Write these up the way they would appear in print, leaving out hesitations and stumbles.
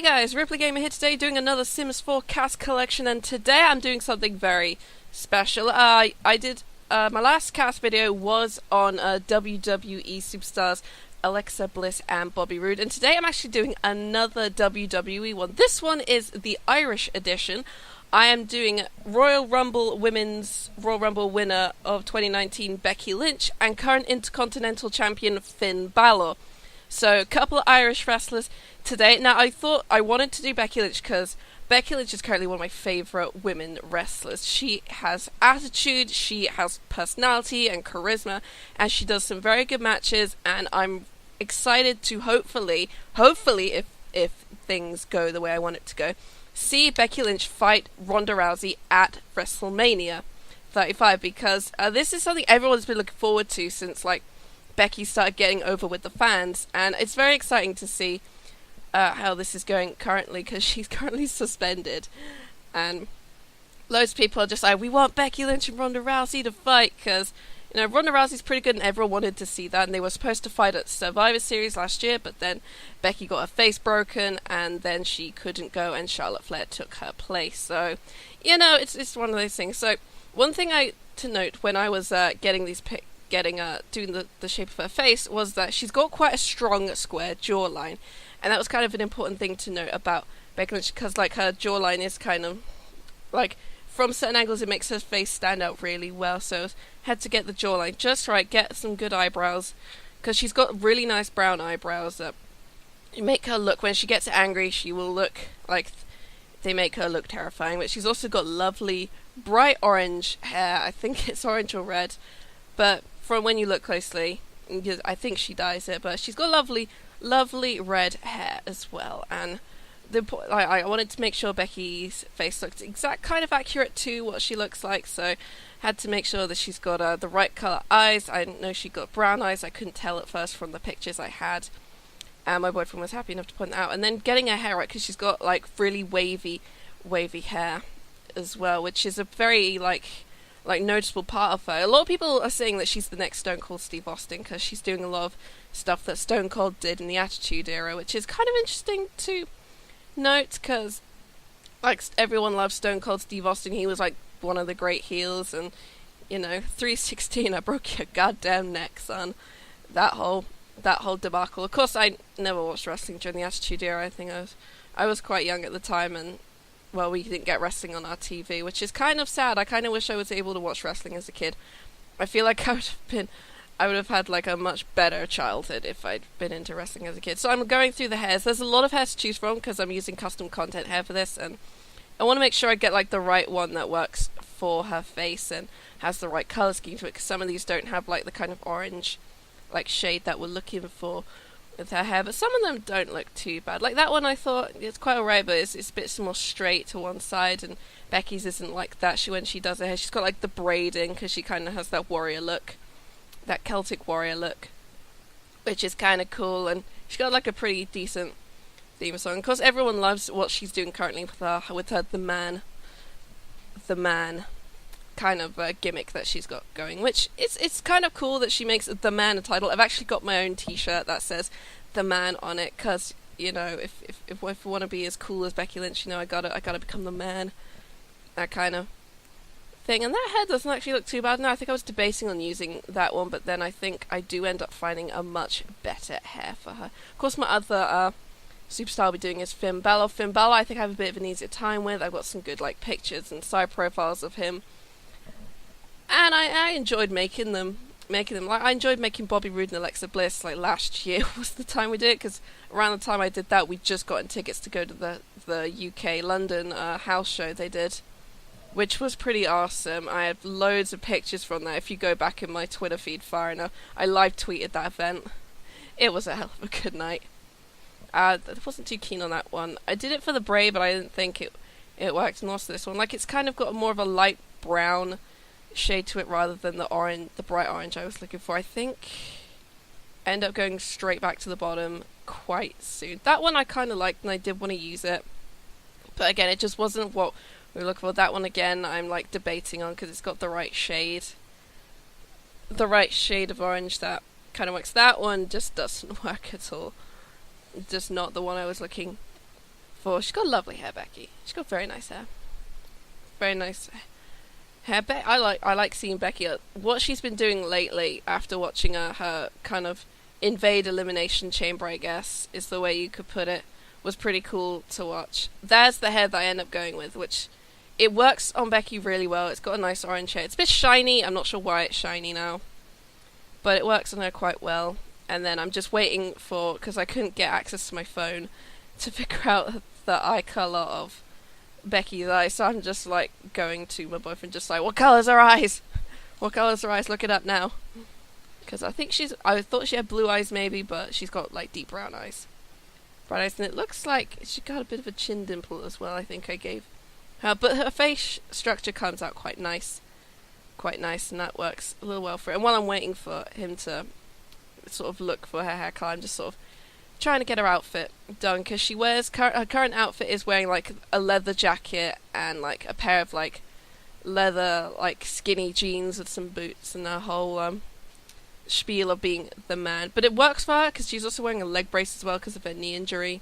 Hey guys, Ripley Gamer here today doing another Sims 4 CAS Collection, and today I'm doing something very special. I did, my last CAS video was on WWE superstars Alexa Bliss and Bobby Roode, and today I'm actually doing another WWE one. This one is the Irish edition. I am doing Royal Rumble winner of 2019 Becky Lynch and current Intercontinental Champion Finn Balor. So, a couple of Irish wrestlers today. Now, I thought I wanted to do Becky Lynch because Becky Lynch is currently one of my favourite women wrestlers. She has attitude, she has personality and charisma, and she does some very good matches, and I'm excited to hopefully, if things go the way I want it to go, see Becky Lynch fight Ronda Rousey at WrestleMania 35, because this is something everyone's been looking forward to since, Becky started getting over with the fans, and it's very exciting to see how this is going currently, because she's currently suspended, and loads of people are just like, we want Becky Lynch and Ronda Rousey to fight, because, Ronda Rousey's pretty good and everyone wanted to see that, and they were supposed to fight at Survivor Series last year, but then Becky got her face broken, and then she couldn't go, and Charlotte Flair took her place, so, it's one of those things. So, one thing to note when I was getting these pics, doing the shape of her face, was that she's got quite a strong square jawline, and that was kind of an important thing to note about Becky Lynch, because her jawline is kind of from certain angles it makes her face stand out really well, so had to get the jawline just right, get some good eyebrows, because she's got really nice brown eyebrows that make her look, when she gets angry she will look like they make her look terrifying. But she's also got lovely bright orange hair. I think it's orange or red, but from when you look closely, I think she dyes it, but she's got lovely red hair as well. And I wanted to make sure Becky's face looked kind of accurate to what she looks like, so had to make sure that she's got the right colour eyes. I didn't know she got brown eyes. I couldn't tell at first from the pictures I had, and my boyfriend was happy enough to point that out. And then getting her hair right, because she's got really wavy hair as well, which is a very noticeable part of her. A lot of people are saying that she's the next Stone Cold Steve Austin, because she's doing a lot of stuff that Stone Cold did in the Attitude Era, which is kind of interesting to note, because everyone loves Stone Cold Steve Austin. He was one of the great heels, and 316, I broke your goddamn neck, son. That whole debacle. Of course, I never watched wrestling during the Attitude Era. I think I was quite young at the time, and we didn't get wrestling on our TV, which is kind of sad. I kind of wish I was able to watch wrestling as a kid. I feel like I would have had a much better childhood if I'd been into wrestling as a kid. So I'm going through the hairs. There's a lot of hairs to choose from, because I'm using custom content hair for this, and I want to make sure I get the right one that works for her face and has the right color scheme to it, because some of these don't have the kind of orange shade that we're looking for with her hair, but some of them don't look too bad. That one, I thought it's quite alright, but it's a bit more straight to one side, and Becky's isn't like that. When she does her hair, she's got the braiding, because she kind of has that warrior look, that Celtic warrior look, which is kind of cool, and she's got a pretty decent theme song. Of course, everyone loves what she's doing currently with her the man kind of gimmick that she's got going, which it's kind of cool that she makes the man a title. I've actually got my own t-shirt that says the man on it, because if I want to be as cool as Becky Lynch, I gotta become the man, that kind of thing. And that hair doesn't actually look too bad. No, I think I was debating on using that one, but then I think I do end up finding a much better hair for her. Of course, my other superstar I'll be doing is Finn Balor. Finn Balor, I think I have a bit of an easier time with. I've got some good pictures and side profiles of him, and I enjoyed making them. I enjoyed making Bobby Roode and Alexa Bliss. Last year was the time we did it, because around the time I did that, we'd just gotten tickets to go to the UK London house show they did, which was pretty awesome. I have loads of pictures from that. If you go back in my Twitter feed far enough, I live tweeted that event. It was a hell of a good night. I wasn't too keen on that one. I did it for the Bray, but I didn't think it worked. And also this one, it's kind of got more of a light brown shade to it rather than the bright orange I was looking for. I think I end up going straight back to the bottom quite soon. That one I kind of liked, and I did want to use it, but again, it just wasn't what we were looking for. That one again, I'm debating on, because it's got the right shade of orange that kind of works. That one just doesn't work at all. Just not the one I was looking She's got lovely hair, Becky. She's got very nice hair. Very nice hair. I like seeing Becky. What she's been doing lately, after watching her kind of invade Elimination Chamber, I guess, is the way you could put it, was pretty cool to watch. There's the hair that I end up going with, which it works on Becky really well. It's got a nice orange hair. It's a bit shiny. I'm not sure why it's shiny now, but it works on her quite well. And then I'm just waiting for, because I couldn't get access to my phone to figure out the eye colour of Becky's eyes, so I'm just like going to my boyfriend, just like, what colour's her eyes? What colour's her eyes? Look it up now. Because I thought she had blue eyes maybe, but she's got like deep brown eyes. Brown eyes, and it looks like she got a bit of a chin dimple as well, I think I gave her. But her face structure comes out quite nice, and that works a little well for it. And while I'm waiting for him to sort of look for her hair colour, I'm just sort of trying to get her outfit done, because she wears her current outfit is wearing like a leather jacket and like a pair of like leather like skinny jeans with some boots and a whole spiel of being the man. But it works for her because she's also wearing a leg brace as well because of her knee injury.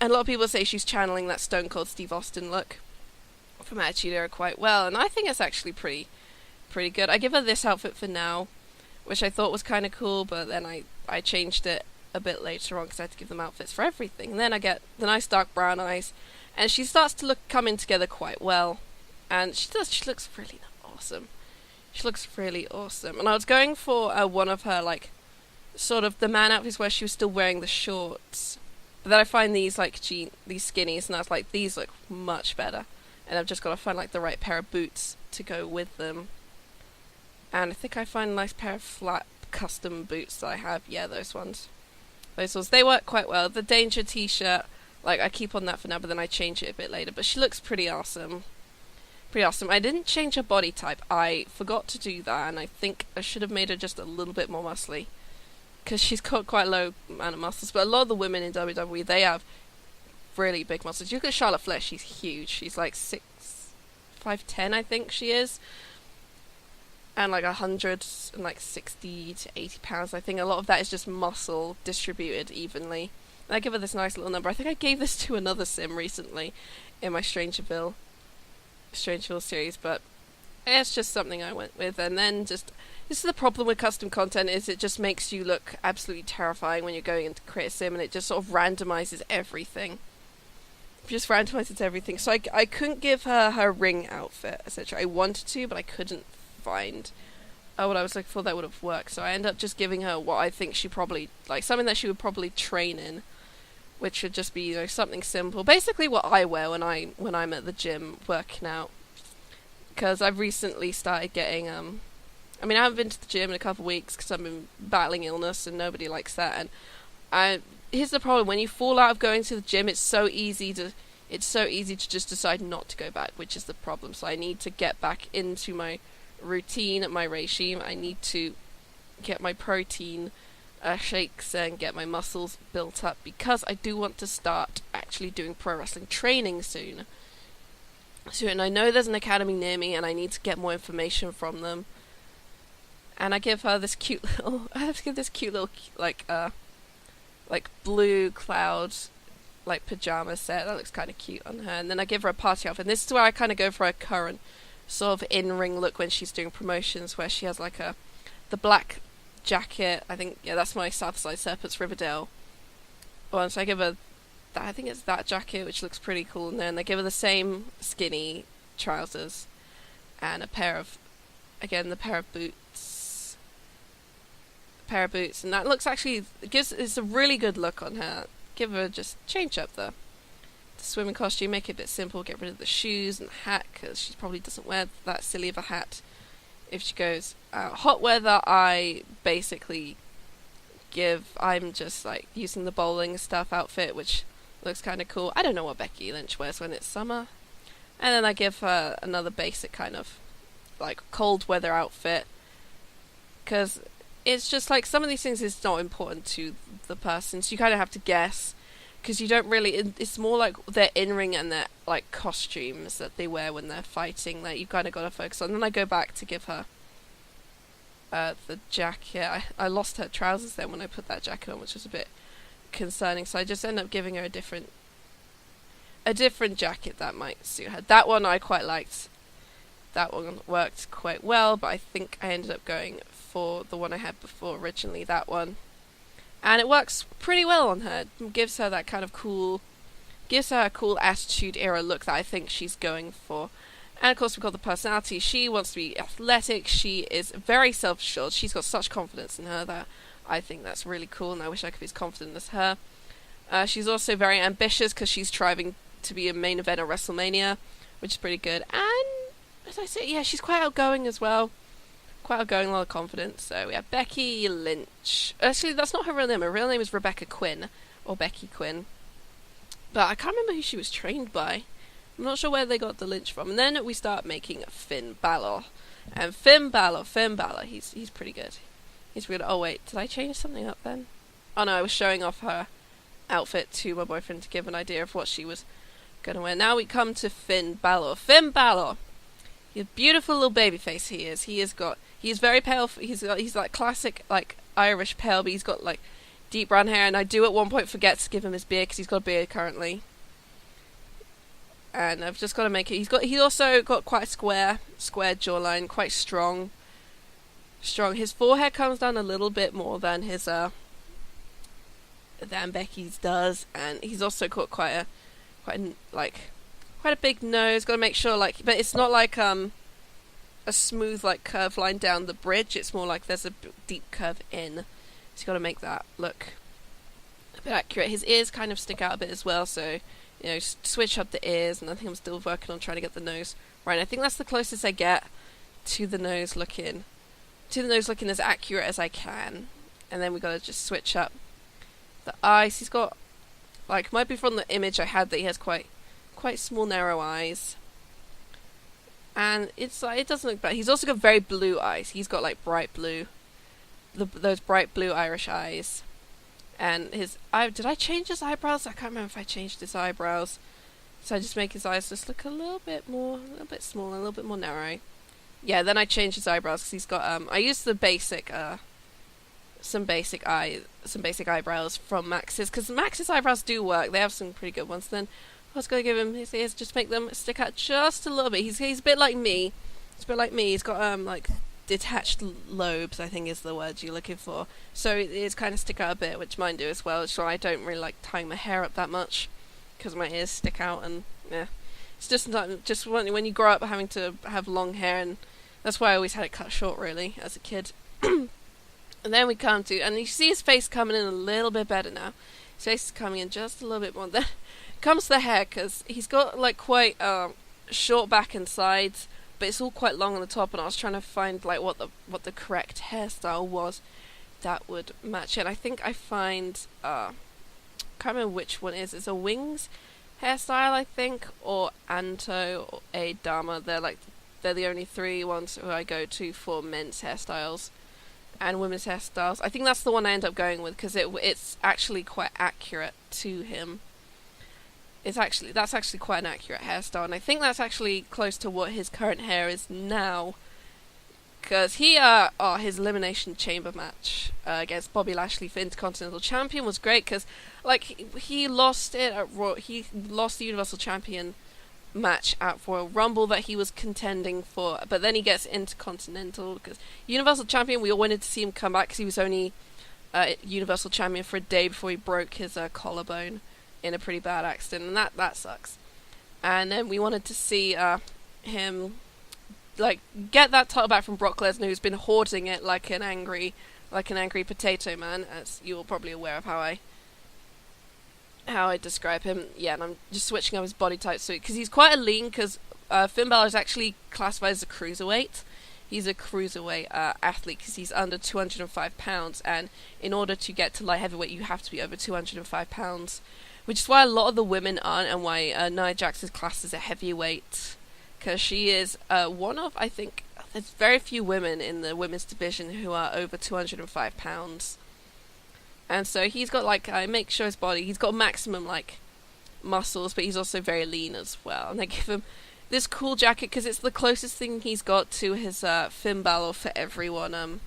And a lot of people say she's channeling that Stone Cold Steve Austin look from Attitude Era quite well, and I think it's actually pretty good. I give her this outfit for now, which I thought was kind of cool, but then I changed it a bit later on because I had to give them outfits for everything. And then I get the nice dark brown eyes, and she starts to come in together quite well, and she looks really awesome. She looks really awesome. And I was going for one of her like sort of the man outfits where she was still wearing the shorts, but then I find these like these skinnies, and I was like, these look much better, and I've just got to find like the right pair of boots to go with them. And I think I find a nice pair of flat custom boots that I have. Yeah, those ones. They work quite well. The Danger t-shirt, like, I keep on that for now, but then I change it a bit later. But she looks pretty awesome. I didn't change her body type. I forgot to do that, and I think I should have made her just a little bit more muscly, because she's got quite a low amount of muscles. But a lot of the women in WWE, they have really big muscles. You look at Charlotte Flair, she's huge. She's like 5'10", I think she is. And like 160 to 80 pounds. I think a lot of that is just muscle distributed evenly. And I give her this nice little number. I think I gave this to another sim recently in my Strangerville series, but it's just something I went with. And then this is the problem with custom content, is it just makes you look absolutely terrifying when you're going into create a sim, and it just sort of randomizes everything. So I couldn't give her ring outfit, etc. I wanted to, but I couldn't find what I was looking for that would have worked. So I ended up just giving her what I think she probably like, something that she would probably train in, which would just be something simple, basically what I wear when I'm at the gym working out. Because I've recently started getting I haven't been to the gym in a couple of weeks because I've been battling illness, and nobody likes that. And here's the problem: when you fall out of going to the gym, it's so easy to just decide not to go back, which is the problem. So I need to get back into my routine, my regime. I need to get my protein shakes and get my muscles built up, because I do want to start actually doing pro wrestling training soon. And I know there's an academy near me, and I need to get more information from them. And I give her this cute little like blue cloud like pajama set that looks kind of cute on her. And then I give her a party outfit, and this is where I kind of go for her current sort of in-ring look when she's doing promotions, where she has like the black jacket. I think, yeah, that's my Southside Serpents Riverdale one. So I give her that, I think it's that jacket, which looks pretty cool. And then I give her the same skinny trousers and the pair of boots. And that looks actually it's a really good look on her. Give her, just change up the swimming costume, make it a bit simple, get rid of the shoes and the hat, because she probably doesn't wear that silly of a hat if she goes out. Hot weather, I basically I'm just like using the bowling stuff outfit, which looks kind of cool. I don't know what Becky Lynch wears when it's summer. And then I give her another basic kind of like cold weather outfit, because it's just like some of these things is not important to the person, so you kind of have to guess, because you don't really, it's more like their in-ring and their like costumes that they wear when they're fighting that you kind of got to focus on. And then I go back to give her the jacket. I lost her trousers then when I put that jacket on, which was a bit concerning, so I just end up giving her a different a different jacket that might suit her. That one I quite liked. That one worked quite well, but I think I ended up going for the one I had before originally, that one. And it works pretty well on her. It gives her that kind of gives her a cool attitude era look that I think she's going for. And of course we've got the personality. She wants to be athletic. She is very self-assured. She's got such confidence in her that I think that's really cool, and I wish I could be as confident as her. She's also very ambitious because she's striving to be a main event at WrestleMania, which is pretty good. And as I say, yeah, she's quite outgoing as well. Quite outgoing, a lot of confidence. So we have Becky Lynch. Actually, that's not her real name. Her real name is Rebecca Quinn, or Becky Quinn. But I can't remember who she was trained by. I'm not sure where they got the Lynch from. And then we start making Finn Balor. And Finn Balor, he's pretty good. He's really good. Oh wait, did I change something up then? Oh no, I was showing off her outfit to my boyfriend to give an idea of what she was going to wear. Now we come to Finn Balor. Finn Balor. He's a beautiful little baby face he is. He's very pale. He's like classic, like Irish pale, but he's got like deep brown hair. And I do at one point forget to give him his beard because he's got a beard currently. And I've just got to make it. He's also got quite a square jawline, quite strong. His forehead comes down a little bit more than his than Becky's does, and he's also got quite a big nose. Got to make sure, like, but it's not like a smooth like curve line down the bridge. It's more like there's a deep curve in. So you got to make that look a bit accurate. His ears kind of stick out a bit as well, so you know, switch up the ears. And I think I'm still working on trying to get the nose right. I think that's the closest I get to the nose looking as accurate as I can. And then we got to just switch up the eyes. He's got, like, might be from the image I had that he has quite small narrow eyes, and it's like, it doesn't look bad. He's also got very blue eyes. He's got like bright blue, those bright blue Irish eyes. And did I change his eyebrows? I can't remember if I changed his eyebrows. So I just make his eyes just look a little bit smaller, a little bit more narrow. Yeah, then I changed his eyebrows because he's got I used the basic some basic eyebrows from Max's, because Max's eyebrows do work. They have some pretty good ones. Then I was going to give him his ears, just make them stick out just a little bit. He's a bit like me. He's got like detached lobes, I think is the word you're looking for. So his ears kind of stick out a bit, which mine do as well. So I don't really like tying my hair up that much because my ears stick out, and yeah, it's just when you grow up having to have long hair, and that's why I always had it cut short really as a kid. And then we come to, and you see his face coming in a little bit better now. His face is coming in just a little bit more. Then comes the hair, because he's got like quite short back and sides, but it's all quite long on the top. And I was trying to find like what the correct hairstyle was that would match it. And I think I find can't remember which one it is. It's a Wings hairstyle, I think, or Anto or a Dama. They're the only three ones who I go to for men's hairstyles and women's hairstyles. I think that's the one I end up going with because it's actually quite accurate to him. That's actually quite an accurate hairstyle, and I think that's actually close to what his current hair is now. Because his Elimination Chamber match against Bobby Lashley for Intercontinental Champion was great, because like he lost it at he lost the Universal Champion match at Royal Rumble that he was contending for, but then he gets Intercontinental, because Universal Champion, we all wanted to see him come back because he was only Universal Champion for a day before he broke his collarbone in a pretty bad accident, and that sucks. And then we wanted to see him like get that title back from Brock Lesnar, who's been hoarding it like an angry potato man, as you're probably aware of how I describe him. Yeah, and I'm just switching up his body type because he's quite a lean, because Finn Balor is actually classified as a cruiserweight. He's a cruiserweight athlete because he's under 205 pounds, and in order to get to light heavyweight you have to be over 205 pounds, which is why a lot of the women aren't, and why Nia Jax is classed as a heavyweight, because she is one of, I think, there's very few women in the women's division who are over 205 pounds. And so he's got, like, I make sure his body, he's got maximum, like, muscles, but he's also very lean as well. And they give him this cool jacket because it's the closest thing he's got to his Finn Balor for Everyone,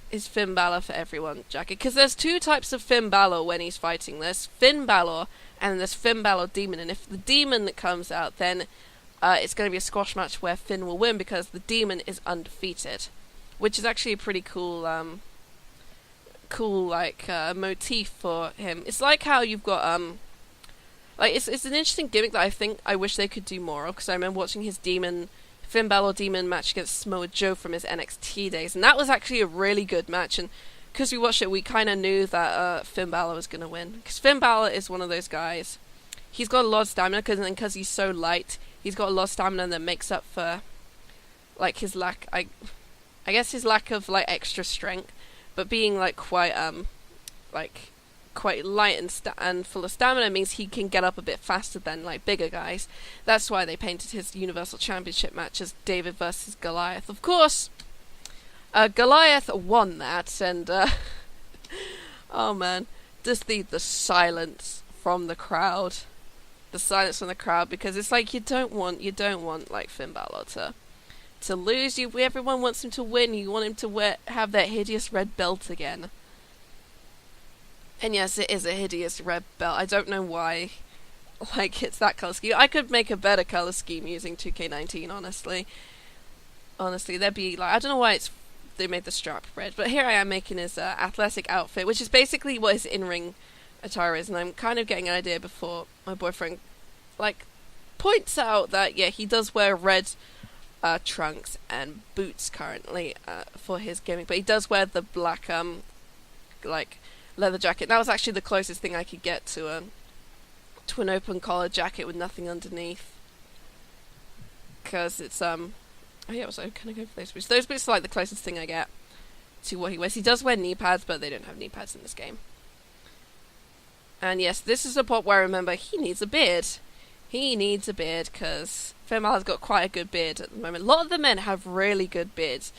his Finn Balor for Everyone jacket. Because there's two types of Finn Balor when he's fighting. There's Finn Balor, and then there's Finn Balor Demon, and if the Demon comes out, then it's going to be a squash match where Finn will win because the Demon is undefeated, which is actually a pretty cool motif for him. It's like how you've got it's an interesting gimmick that I think I wish they could do more of, because I remember watching his Finn Balor Demon match against Samoa Joe from his NXT days, and that was actually a really good match, and because we watched it, we kind of knew that Finn Balor was going to win, because Finn Balor is one of those guys. He's got a lot of stamina, because he's so light, he's got a lot of stamina that makes up for like his lack, I guess his lack of like extra strength, but being like quite light and full of stamina means he can get up a bit faster than like bigger guys. That's why they painted his Universal Championship match as David versus Goliath. Of course, Goliath won that, and oh man, just the silence from the crowd, because it's like you don't want like Finn Balor to lose. Everyone wants him to win. You want him to have that hideous red belt again. And yes, it is a hideous red belt. I don't know why, like, it's that color scheme. I could make a better color scheme using 2K19, honestly. Honestly, there'd be, like, I don't know why they made the strap red, but here I am making his athletic outfit, which is basically what his in-ring attire is, and I'm kind of getting an idea before my boyfriend, like, points out that, yeah, he does wear red trunks and boots currently for his gimmick, but he does wear the black, leather jacket. That was actually the closest thing I could get to an open collar jacket with nothing underneath, because it's oh yeah, I was kind of going for those boots. Those boots are like the closest thing I get to what he wears. He does wear knee pads, but they don't have knee pads in this game. And yes, this is the part where I remember he needs a beard. He needs a beard, because Finn Balor's got quite a good beard at the moment. A lot of the men have really good beards,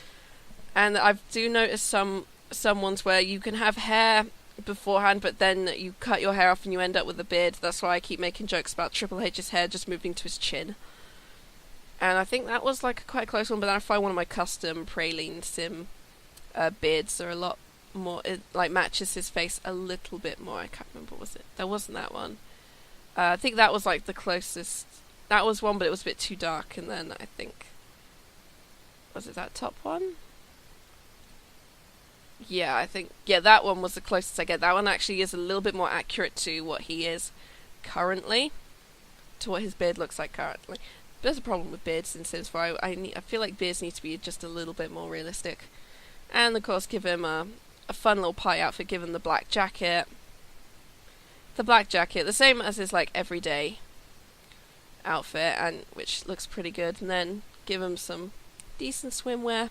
and I do notice some ones where you can have hair beforehand, but then you cut your hair off and you end up with a beard. That's why I keep making jokes about Triple H's hair just moving to his chin. And I think that was like quite a close one, but then I find one of my custom Praline Sim beards are a lot more, it like matches his face a little bit more. I can't remember, was it? That wasn't that one. I think that was like the closest. That was one, but it was a bit too dark. And then I think, was it that top one? Yeah, I think, yeah, that one was the closest I get. That one actually is a little bit more accurate to what he is currently, to what his beard looks like currently. There's a problem with beards in Sims 4. I feel like beards need to be just a little bit more realistic. And of course, give him a fun little pie outfit, give him the black jacket. The black jacket, the same as his like everyday outfit, and which looks pretty good. And then give him some decent swimwear.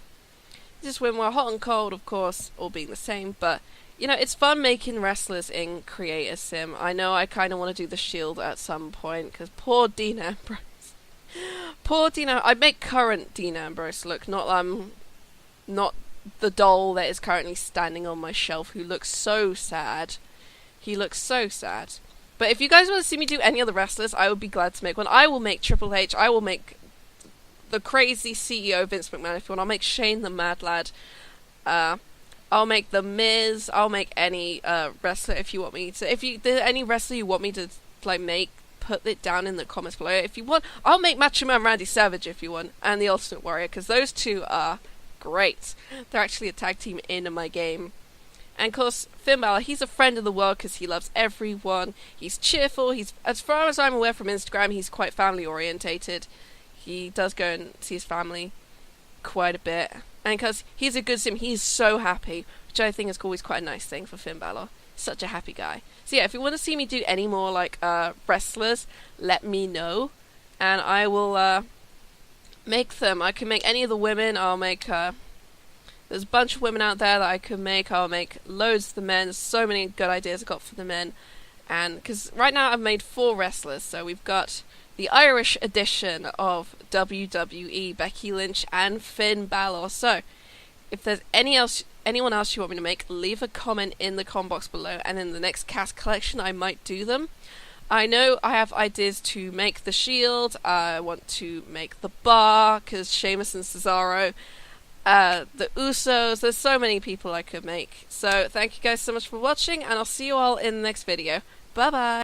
Just swimwear, hot and cold, of course, all being the same, but, you know, it's fun making wrestlers in Create a Sim. I know I kind of want to do the Shield at some point, because poor Dean Ambrose. Poor Dean Ambrose. I'd make current Dean Ambrose look, not the doll that is currently standing on my shelf, who looks so sad. He looks so sad. But if you guys want to see me do any other wrestlers, I would be glad to make one. I will make Triple H, I will make the crazy CEO Vince McMahon if you want. I'll make Shane the Mad Lad. I'll make The Miz. I'll make any wrestler if you want me to. If there's any wrestler you want me to like make, put it down in the comments below. If you want, I'll make Macho Man Randy Savage if you want, and the Ultimate Warrior, because those two are great. They're actually a tag team in my game. And of course, Finn Balor, he's a friend of the world because he loves everyone. He's cheerful. He's, as far as I'm aware from Instagram, he's quite family orientated. He does go and see his family quite a bit. And because he's a good sim, he's so happy, which I think is always quite a nice thing for Finn Balor. Such a happy guy. So yeah, if you want to see me do any more like wrestlers, let me know. And I will make them. I can make any of the women. I'll make... there's a bunch of women out there that I could make. I'll make loads of the men. There's so many good ideas I've got for the men. And because right now I've made 4 wrestlers. So we've got the Irish edition of WWE, Becky Lynch and Finn Balor. So if there's anyone else you want me to make, leave a comment in the comment box below. And in the next CAS collection, I might do them. I know I have ideas to make the Shield. I want to make the Bar, because Sheamus and Cesaro. The Usos, there's so many people I could make. So thank you guys so much for watching, and I'll see you all in the next video. Bye bye!